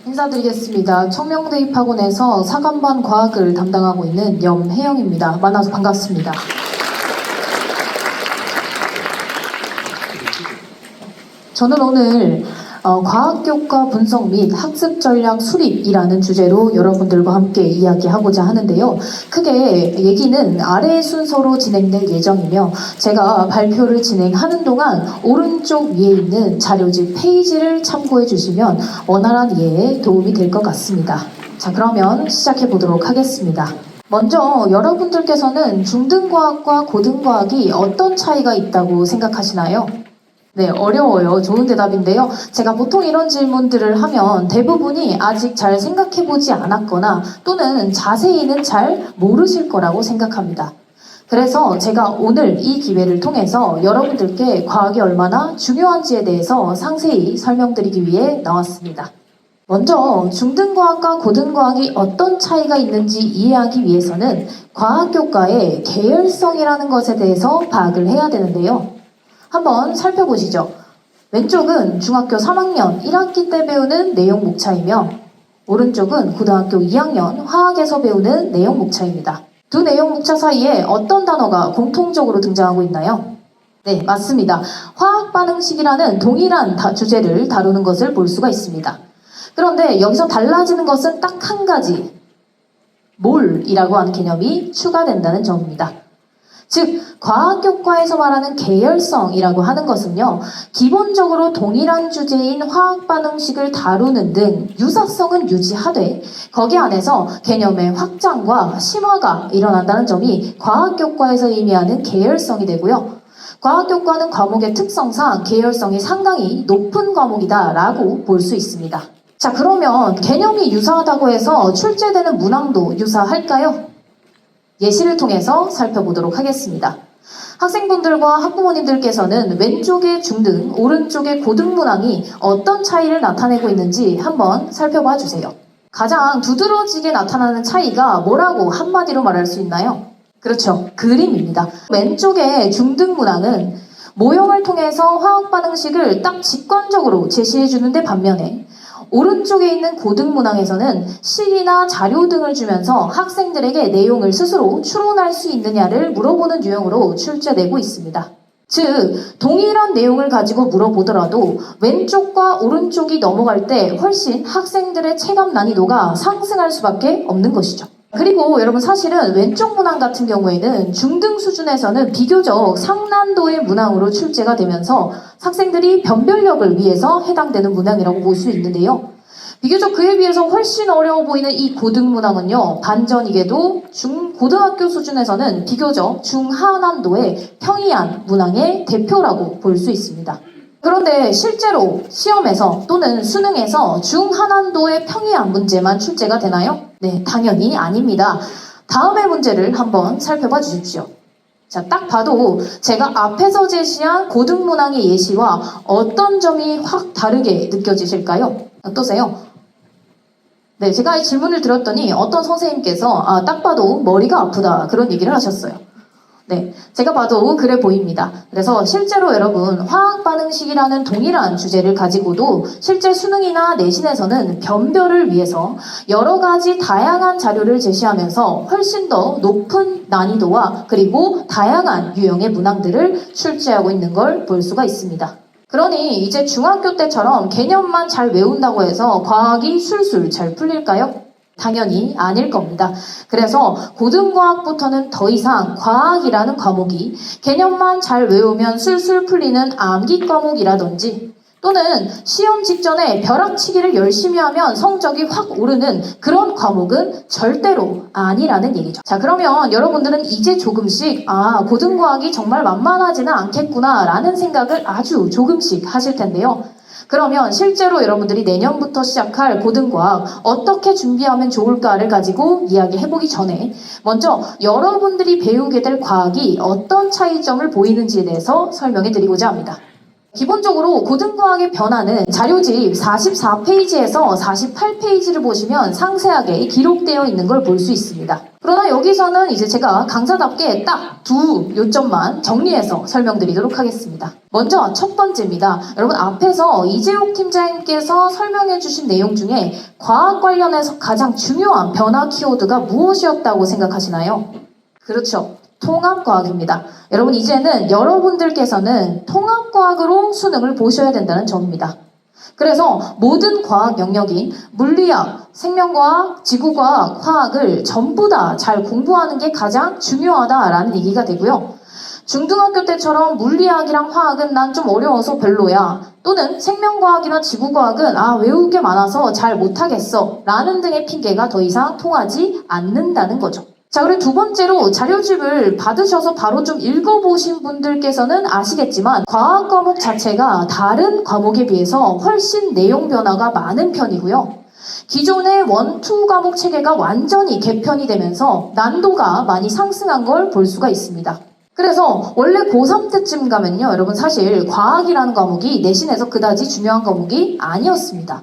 인사드리겠습니다. 청명대입학원에서 4관반 과학을 담당하고 있는 염혜영입니다. 만나서 반갑습니다. 저는 오늘 과학교과 분석 및 학습 전략 수립이라는 주제로 여러분들과 함께 이야기하고자 하는데요. 크게 얘기는 아래 순서로 진행될 예정이며 제가 발표를 진행하는 동안 오른쪽 위에 있는 자료집 페이지를 참고해 주시면 원활한 이해에 도움이 될 것 같습니다. 자, 그러면 시작해 보도록 하겠습니다. 먼저 여러분들께서는 중등과학과 고등과학이 어떤 차이가 있다고 생각하시나요? 네, 어려워요. 좋은 대답인데요. 제가 보통 이런 질문들을 하면 대부분이 아직 잘 생각해보지 않았거나 또는 자세히는 잘 모르실 거라고 생각합니다. 그래서 제가 오늘 이 기회를 통해서 여러분들께 과학이 얼마나 중요한지에 대해서 상세히 설명드리기 위해 나왔습니다. 먼저 중등과학과 고등과학이 어떤 차이가 있는지 이해하기 위해서는 과학교과의 계열성이라는 것에 대해서 파악을 해야 되는데요. 한번 살펴보시죠. 왼쪽은 중학교 3학년 1학기 때 배우는 내용 목차이며 오른쪽은 고등학교 2학년 화학에서 배우는 내용 목차입니다. 두 내용 목차 사이에 어떤 단어가 공통적으로 등장하고 있나요? 네, 맞습니다. 화학 반응식이라는 동일한 주제를 다루는 것을 볼 수가 있습니다. 그런데 여기서 달라지는 것은 딱 한 가지, 몰이라고 하는 개념이 추가된다는 점입니다. 즉, 과학교과에서 말하는 계열성이라고 하는 것은요, 기본적으로 동일한 주제인 화학 반응식을 다루는 등 유사성은 유지하되 거기 안에서 개념의 확장과 심화가 일어난다는 점이 과학교과에서 의미하는 계열성이 되고요. 과학교과는 과목의 특성상 계열성이 상당히 높은 과목이다라고 볼 수 있습니다. 자, 그러면 개념이 유사하다고 해서 출제되는 문항도 유사할까요? 예시를 통해서 살펴보도록 하겠습니다. 학생분들과 학부모님들께서는 왼쪽의 중등, 오른쪽의 고등 문항이 어떤 차이를 나타내고 있는지 한번 살펴봐 주세요. 가장 두드러지게 나타나는 차이가 뭐라고 한마디로 말할 수 있나요? 그렇죠. 그림입니다. 왼쪽의 중등 문항은 모형을 통해서 화학 반응식을 딱 직관적으로 제시해 주는데 반면에 오른쪽에 있는 고등 문항에서는 식이나 자료 등을 주면서 학생들에게 내용을 스스로 추론할 수 있느냐를 물어보는 유형으로 출제되고 있습니다. 즉, 동일한 내용을 가지고 물어보더라도 왼쪽과 오른쪽이 넘어갈 때 훨씬 학생들의 체감 난이도가 상승할 수밖에 없는 것이죠. 그리고 여러분 사실은 왼쪽 문항 같은 경우에는 중등 수준에서는 비교적 상난도의 문항으로 출제가 되면서 학생들이 변별력을 위해서 해당되는 문항이라고 볼 수 있는데요. 비교적 그에 비해서 훨씬 어려워 보이는 이 고등 문항은요, 반전이게도 고등학교 수준에서는 비교적 중하난도의 평이한 문항의 대표라고 볼 수 있습니다. 그런데 실제로 시험에서 또는 수능에서 중하난도의 평이한 문제만 출제가 되나요? 네, 당연히 아닙니다. 다음의 문제를 한번 살펴봐 주십시오. 자, 딱 봐도 제가 앞에서 제시한 고등 문항의 예시와 어떤 점이 확 다르게 느껴지실까요? 어떠세요? 네, 제가 이 질문을 드렸더니 어떤 선생님께서 딱 봐도 머리가 아프다 그런 얘기를 하셨어요. 네, 제가 봐도 그래 보입니다. 그래서 실제로 여러분 화학 반응식이라는 동일한 주제를 가지고도 실제 수능이나 내신에서는 변별을 위해서 여러 가지 다양한 자료를 제시하면서 훨씬 더 높은 난이도와 그리고 다양한 유형의 문항들을 출제하고 있는 걸 볼 수가 있습니다. 그러니 이제 중학교 때처럼 개념만 잘 외운다고 해서 과학이 술술 잘 풀릴까요? 당연히 아닐 겁니다. 그래서 고등과학부터는 더 이상 과학이라는 과목이 개념만 잘 외우면 술술 풀리는 암기 과목이라든지 또는 시험 직전에 벼락치기를 열심히 하면 성적이 확 오르는 그런 과목은 절대로 아니라는 얘기죠. 자, 그러면 여러분들은 이제 조금씩 고등과학이 정말 만만하지는 않겠구나 라는 생각을 아주 조금씩 하실 텐데요. 그러면 실제로 여러분들이 내년부터 시작할 고등과학 어떻게 준비하면 좋을까를 가지고 이야기해보기 전에 먼저 여러분들이 배우게 될 과학이 어떤 차이점을 보이는지에 대해서 설명해드리고자 합니다. 기본적으로 고등과학의 변화는 자료집 44페이지에서 48페이지를 보시면 상세하게 기록되어 있는 걸 볼 수 있습니다. 그러나 여기서는 이제 제가 강사답게 딱 두 요점만 정리해서 설명드리도록 하겠습니다. 먼저 첫 번째입니다. 여러분 앞에서 이재욱 팀장님께서 설명해 주신 내용 중에 과학 관련해서 가장 중요한 변화 키워드가 무엇이었다고 생각하시나요? 그렇죠. 통합과학입니다. 여러분 이제는 여러분들께서는 통합과학으로 수능을 보셔야 된다는 점입니다. 그래서 모든 과학 영역인 물리학, 생명과학, 지구과학, 화학을 전부 다 잘 공부하는 게 가장 중요하다라는 얘기가 되고요. 중등학교 때처럼 물리학이랑 화학은 난 좀 어려워서 별로야. 또는 생명과학이나 지구과학은 외울 게 많아서 잘 못하겠어. 라는 등의 핑계가 더 이상 통하지 않는다는 거죠. 자, 그리고 두 번째로 자료집을 받으셔서 바로 좀 읽어보신 분들께서는 아시겠지만 과학 과목 자체가 다른 과목에 비해서 훨씬 내용 변화가 많은 편이고요. 기존의 1, 2 과목 체계가 완전히 개편이 되면서 난도가 많이 상승한 걸 볼 수가 있습니다. 그래서 원래 고3 때쯤 가면요, 여러분 사실 과학이라는 과목이 내신에서 그다지 중요한 과목이 아니었습니다.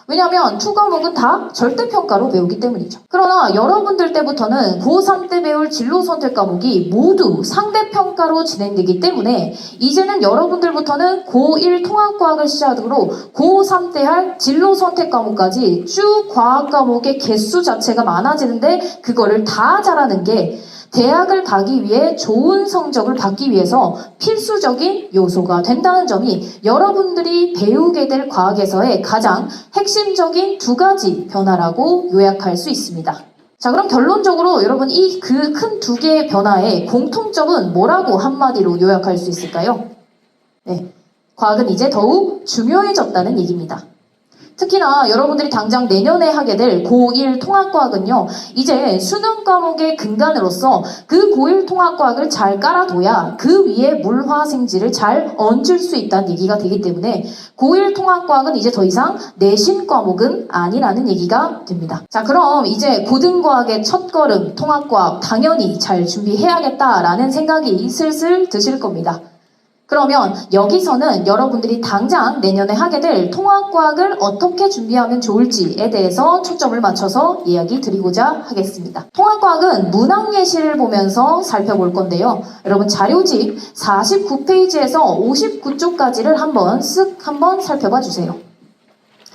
왜냐하면 2 과목은 다 절대평가로 배우기 때문이죠. 그러나 여러분들 때부터는 고3 때 배울 진로 선택 과목이 모두 상대평가로 진행되기 때문에 이제는 여러분들부터는 고1 통합과학을 시작으로 고3 때 할 진로 선택 과목까지 쭉 과학 과목의 개수 자체가 많아지는데 그거를 다 잘하는 게 대학을 가기 위해 좋은 성적을 받기 위해서 필수적인 요소가 된다는 점이 여러분들이 배우게 될 과학에서의 가장 핵심적인 2가지 변화라고 요약할 수 있습니다. 자, 그럼 결론적으로 여러분 이 그 큰 2개의 변화의 공통점은 뭐라고 한마디로 요약할 수 있을까요? 네, 과학은 이제 더욱 중요해졌다는 얘기입니다. 특히나 여러분들이 당장 내년에 하게 될 고1 통합과학은요, 이제 수능 과목의 근간으로서 그 고1 통합과학을 잘 깔아둬야 그 위에 물화생지를 잘 얹을 수 있다는 얘기가 되기 때문에 고1 통합과학은 이제 더 이상 내신 과목은 아니라는 얘기가 됩니다. 자, 그럼 이제 고등과학의 첫걸음 통합과학 당연히 잘 준비해야겠다라는 생각이 슬슬 드실 겁니다. 그러면 여기서는 여러분들이 당장 내년에 하게 될 통합과학을 어떻게 준비하면 좋을지에 대해서 초점을 맞춰서 이야기 드리고자 하겠습니다. 통합과학은 문학예시를 보면서 살펴볼 건데요. 여러분 자료집 49페이지에서 59쪽까지를 한번 살펴봐 주세요.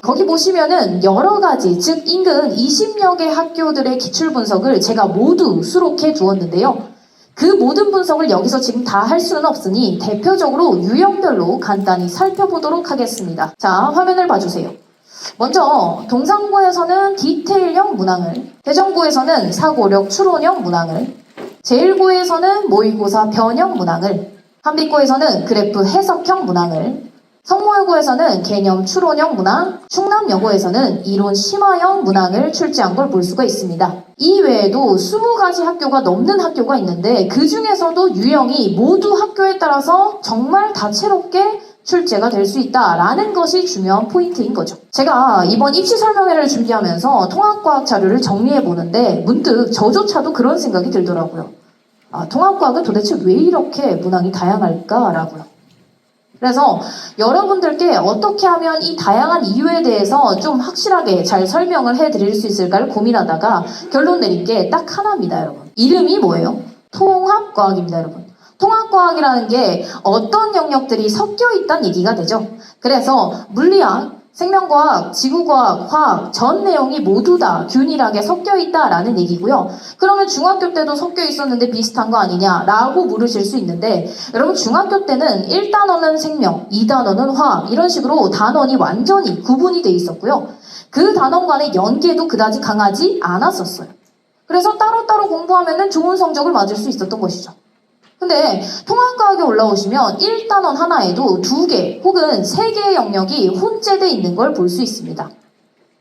거기 보시면은 여러 가지, 즉 인근 20여 개 학교들의 기출 분석을 제가 모두 수록해 두었는데요. 그 모든 분석을 여기서 지금 다 할 수는 없으니 대표적으로 유형별로 간단히 살펴보도록 하겠습니다. 자, 화면을 봐주세요. 먼저 동산고에서는 디테일형 문항을, 대전고에서는 사고력 추론형 문항을, 제1고에서는 모의고사 변형 문항을, 한빛고에서는 그래프 해석형 문항을, 성모여고에서는 개념 추론형 문항, 충남여고에서는 이론 심화형 문항을 출제한 걸 볼 수가 있습니다. 이 외에도 20가지 학교가 넘는 학교가 있는데 그 중에서도 유형이 모두 학교에 따라서 정말 다채롭게 출제가 될 수 있다라는 것이 중요한 포인트인 거죠. 제가 이번 입시 설명회를 준비하면서 통합과학 자료를 정리해 보는데 문득 저조차도 그런 생각이 들더라고요. 통합과학은 도대체 왜 이렇게 문항이 다양할까라고요. 그래서 여러분들께 어떻게 하면 이 다양한 이유에 대해서 좀 확실하게 잘 설명을 해드릴 수 있을까를 고민하다가 결론 내린 게 딱 하나입니다, 여러분. 이름이 뭐예요? 통합과학입니다, 여러분. 통합과학이라는 게 어떤 영역들이 섞여 있다는 얘기가 되죠. 그래서 물리학, 생명과학, 지구과학, 화학 전 내용이 모두 다 균일하게 섞여 있다라는 얘기고요. 그러면 중학교 때도 섞여 있었는데 비슷한 거 아니냐라고 물으실 수 있는데 여러분 중학교 때는 1단원은 생명, 2단원은 화학 이런 식으로 단원이 완전히 구분이 돼 있었고요. 그 단원 간의 연계도 그다지 강하지 않았었어요. 그래서 따로따로 공부하면 좋은 성적을 맞을 수 있었던 것이죠. 근데 통합과학에 올라오시면 1단원 하나에도 2개 혹은 3개의 영역이 혼재되어 있는 걸 볼 수 있습니다.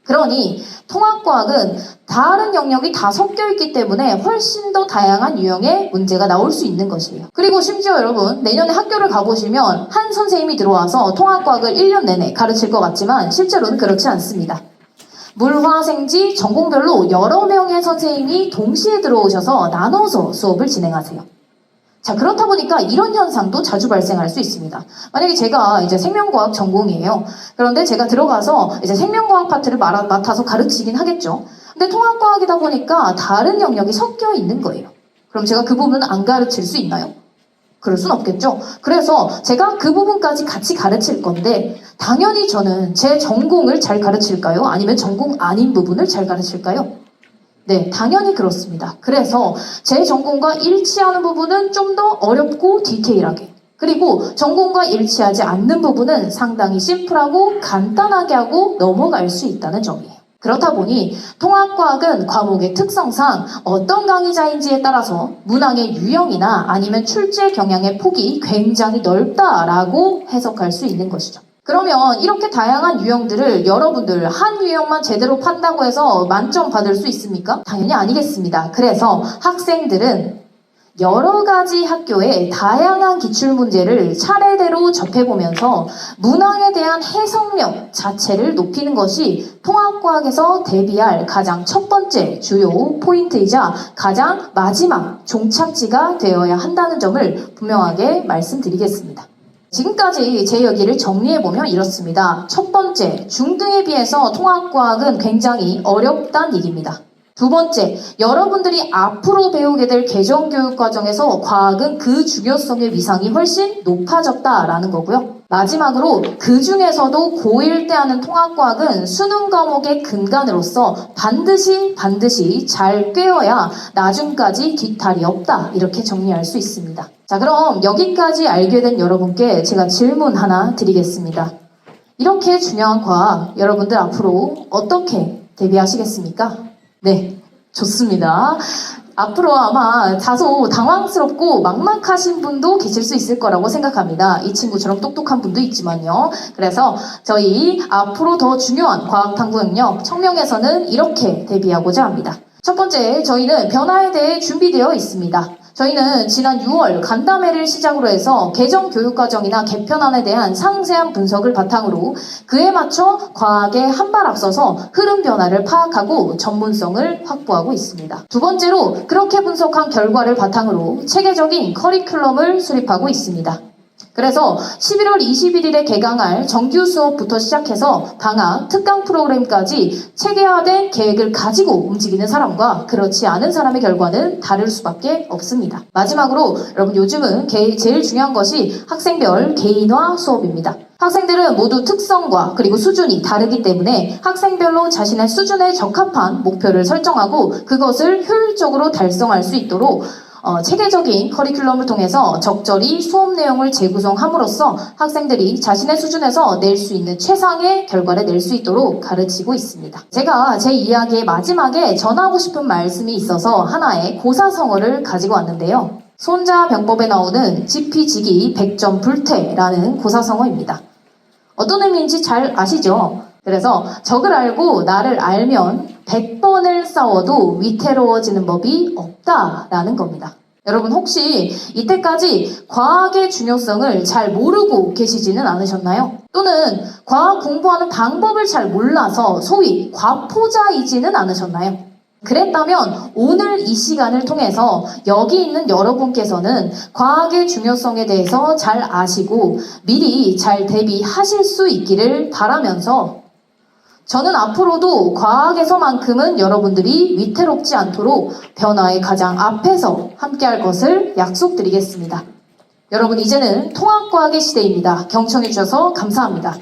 그러니 통합과학은 다른 영역이 다 섞여 있기 때문에 훨씬 더 다양한 유형의 문제가 나올 수 있는 것이에요. 그리고 심지어 여러분 내년에 학교를 가보시면 한 선생님이 들어와서 통합과학을 1년 내내 가르칠 것 같지만 실제로는 그렇지 않습니다. 물화생지 전공별로 여러 명의 선생님이 동시에 들어오셔서 나눠서 수업을 진행하세요. 자, 그렇다 보니까 이런 현상도 자주 발생할 수 있습니다. 만약에 제가 이제 생명과학 전공이에요. 그런데 제가 들어가서 이제 생명과학 파트를 맡아서 가르치긴 하겠죠. 근데 통합과학이다 보니까 다른 영역이 섞여 있는 거예요. 그럼 제가 그 부분은 안 가르칠 수 있나요? 그럴 순 없겠죠. 그래서 제가 그 부분까지 같이 가르칠 건데 당연히 저는 제 전공을 잘 가르칠까요? 아니면 전공 아닌 부분을 잘 가르칠까요? 네, 당연히 그렇습니다. 그래서 제 전공과 일치하는 부분은 좀 더 어렵고 디테일하게, 그리고 전공과 일치하지 않는 부분은 상당히 심플하고 간단하게 하고 넘어갈 수 있다는 점이에요. 그렇다 보니 통합과학은 과목의 특성상 어떤 강의자인지에 따라서 문항의 유형이나 아니면 출제 경향의 폭이 굉장히 넓다라고 해석할 수 있는 것이죠. 그러면 이렇게 다양한 유형들을 여러분들 한 유형만 제대로 판다고 해서 만점 받을 수 있습니까? 당연히 아니겠습니다. 그래서 학생들은 여러 가지 학교의 다양한 기출문제를 차례대로 접해보면서 문항에 대한 해석력 자체를 높이는 것이 통합과학에서 대비할 가장 첫 번째 주요 포인트이자 가장 마지막 종착지가 되어야 한다는 점을 분명하게 말씀드리겠습니다. 지금까지 제 얘기를 정리해보면 이렇습니다. 첫 번째, 중등에 비해서 통합과학은 굉장히 어렵다는 얘기입니다. 두 번째, 여러분들이 앞으로 배우게 될 개정교육 과정에서 과학은 그 중요성의 위상이 훨씬 높아졌다라는 거고요. 마지막으로 그 중에서도 고1 때 하는 통합과학은 수능 과목의 근간으로서 반드시 잘 꿰어야 나중까지 뒤탈이 없다, 이렇게 정리할 수 있습니다. 자, 그럼 여기까지 알게 된 여러분께 제가 질문 하나 드리겠습니다. 이렇게 중요한 과학, 여러분들 앞으로 어떻게 대비하시겠습니까? 네, 좋습니다. 앞으로 아마 다소 당황스럽고 막막하신 분도 계실 수 있을 거라고 생각합니다. 이 친구처럼 똑똑한 분도 있지만요. 그래서 저희 앞으로 더 중요한 과학탐구 영역 청명에서는 이렇게 대비하고자 합니다. 첫 번째, 저희는 변화에 대해 준비되어 있습니다. 저희는 지난 6월 간담회를 시작으로 해서 개정 교육과정이나 개편안에 대한 상세한 분석을 바탕으로 그에 맞춰 과학에 한 발 앞서서 흐름 변화를 파악하고 전문성을 확보하고 있습니다. 두 번째로 그렇게 분석한 결과를 바탕으로 체계적인 커리큘럼을 수립하고 있습니다. 그래서 11월 21일에 개강할 정규 수업부터 시작해서 방학, 특강 프로그램까지 체계화된 계획을 가지고 움직이는 사람과 그렇지 않은 사람의 결과는 다를 수밖에 없습니다. 마지막으로 여러분, 요즘은 제일 중요한 것이 학생별 개인화 수업입니다. 학생들은 모두 특성과 그리고 수준이 다르기 때문에 학생별로 자신의 수준에 적합한 목표를 설정하고 그것을 효율적으로 달성할 수 있도록 체계적인 커리큘럼을 통해서 적절히 수업 내용을 재구성함으로써 학생들이 자신의 수준에서 낼 수 있는 최상의 결과를 낼 수 있도록 가르치고 있습니다. 제가 제 이야기의 마지막에 전하고 싶은 말씀이 있어서 하나의 고사성어를 가지고 왔는데요. 손자병법에 나오는 지피지기 100점 불태라는 고사성어입니다. 어떤 의미인지 잘 아시죠? 그래서 적을 알고 나를 알면 100번을 싸워도 위태로워지는 법이 없다라는 겁니다. 여러분, 혹시 이때까지 과학의 중요성을 잘 모르고 계시지는 않으셨나요? 또는 과학 공부하는 방법을 잘 몰라서 소위 과포자이지는 않으셨나요? 그랬다면 오늘 이 시간을 통해서 여기 있는 여러분께서는 과학의 중요성에 대해서 잘 아시고 미리 잘 대비하실 수 있기를 바라면서 저는 앞으로도 과학에서만큼은 여러분들이 위태롭지 않도록 변화의 가장 앞에서 함께할 것을 약속드리겠습니다. 여러분, 이제는 통합과학의 시대입니다. 경청해 주셔서 감사합니다.